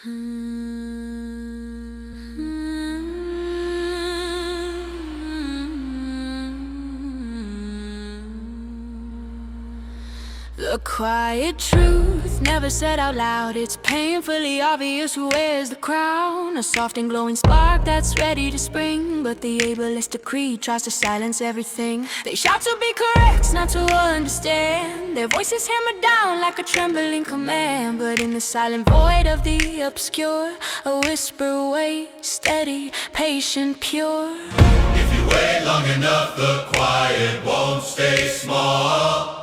The quiet truth, never said out loud. It's painfully obvious who wears the crown. A soft and glowing spark that's ready to spring, but the ableist creed tries to silence everything. They shout to be correct, not to understand. Their voices hammer down like a trembling command. But in the silent void of the obscure, a whisper waits, steady, patient, pure. If you wait long enough, the quiet won't stay small.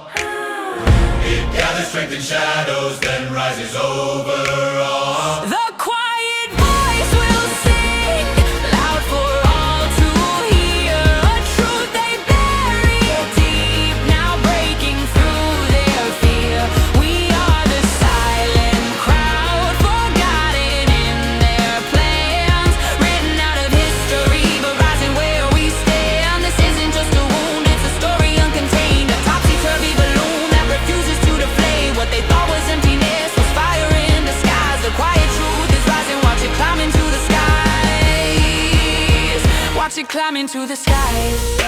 It gathers strength in shadows, then rises over all. The quiet voice will sing loud for all to hear. A truth they bury deep, now breaking through their fear. We are the silent crowd, forgotten in their plans, written out of history, but rising where we stand. This isn't just a wound, it's a story uncontained, a topsy-turvy balloon that refuses to deflate. What they thought was emptiness was fire in disguise. The quiet truth is rising, watch it climb into the skies. Watch it climb into the skies.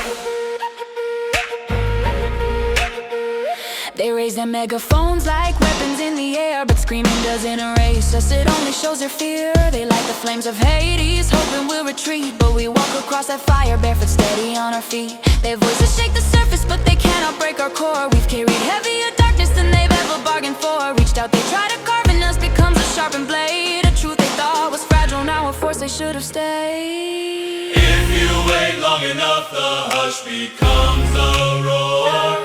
They raise their megaphones like weapons in the air, but screaming doesn't erase us, it only shows their fear. They light the flames of Hades, hoping we'll retreat, but we walk across that fire, barefoot, steady on our feet. Their voices shake the surface, but they cannot break our core. We've carried heavier darkness than they've ever bargained for. Reached out, they try to carve in us, becomes a sharpened blade. A truth they thought was fragile, now a force they should have stayed. If you wait long enough, the hush becomes a roar.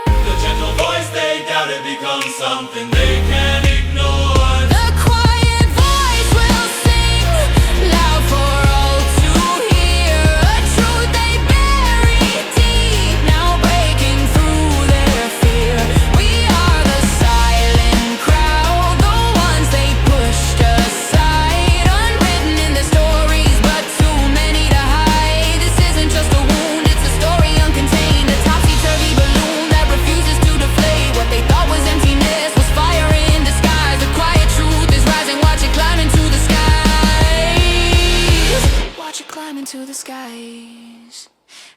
The gentle voice they doubted becomes something they can't ignore. The quiet voice will sing loud for all to hear. A truth they bury deep, now breaking through their fear. We are the silent crowd, the ones they pushed aside, unwritten in their stories, but too many to hide. This isn't just a wound, it's a story uncontained, a topsy-turvy balloon that refuses to deflate. What they thought was emptiness was fire in disguise. The quiet truth is rising, watch it climb into the skies. Watch it climb into the skies.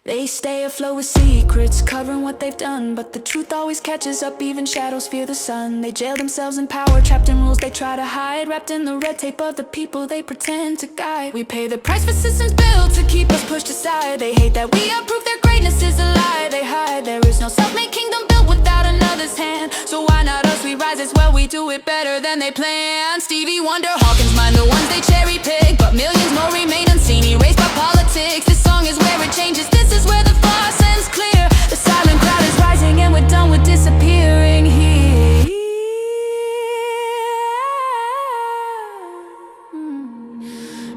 They stay afloat with secrets, covering what they've done, but the truth always catches up, even shadows fear the sun. They jail themselves in power, trapped in rules they try to hide, wrapped in the red tape of the people they pretend to guide. We pay the price for systems built to keep us pushed aside. They hate that we approve their greatness is a lie they hide. There is no self-made kingdom built without another's hand, so why not us? We rise as well, we do it better than they plan. Stevie Wonder, Hawkins, mind the ones they cherry pick, but millions more remain unseen, erased by politics. This song is where it changes, this is where the far sends clear. The silent crowd is rising and we're done with disappearing here.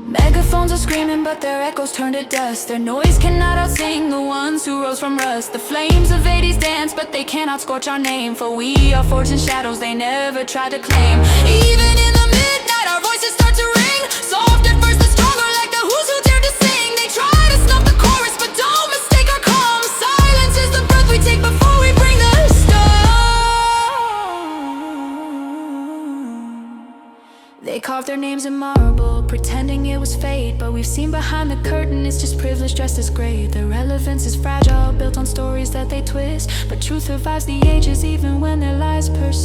Megaphones are screaming, but their echoes turn to dust. Their noise cannot outsing the ones who rose from rust. The flames of Hades dance, but they cannot scorch our name, for we are forged in shadows they never tried to claim. Even in the midnight our voices start to ring, soft at first but stronger, like the who's who dared to sing. They try to snuff the chorus, but don't mistake our calm. Silence is the breath we take before we bring the storm. They carved their names in marble, pretending it was fate, but we've seen behind the curtain it's just privilege dressed as great. Their relevance is fragile, built on stories that they twist, but truth survives the ages even when their lies persist.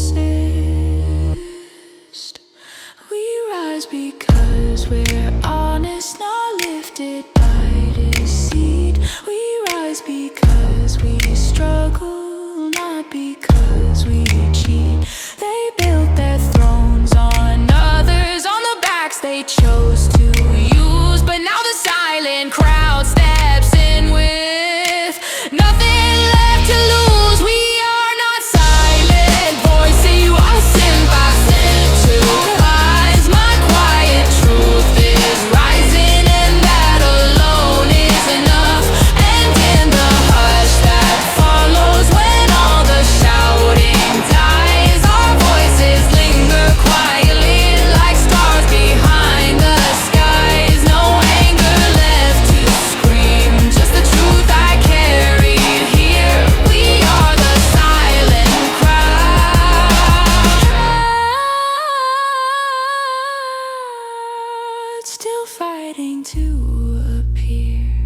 We rise because we're honest, not lifted by deceit. We rise because we struggle, not because we cheat. They built their thrones on others, on the backs they chose to use, but now the silent crowd steps in with nothing left to lose. We are not silent voices, you are sympathetic to us. My quiet truth is rising, and that alone waiting to appear.